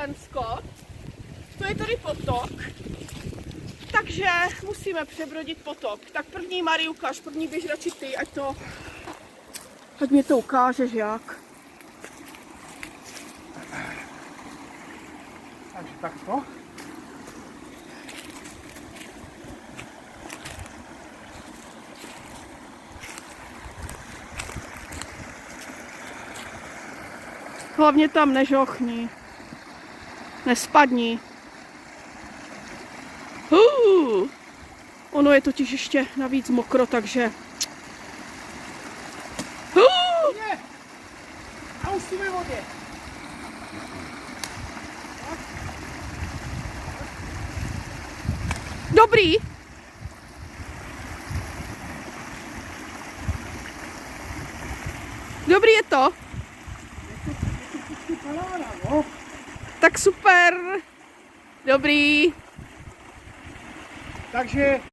Slovensko. To je tady potok. Takže musíme přebrodit potok. Tak první Mari ukáž, první běž radši ty, ať mě to ukážeš jak. Takže takto. Hlavně tam nežochni. Nespadni. Ono je totiž ještě navíc mokro, takže... Ne! A už jsme ve vodě. Dobrý. Dobrý je to. Paráda, no. Tak super. Dobrý. Takže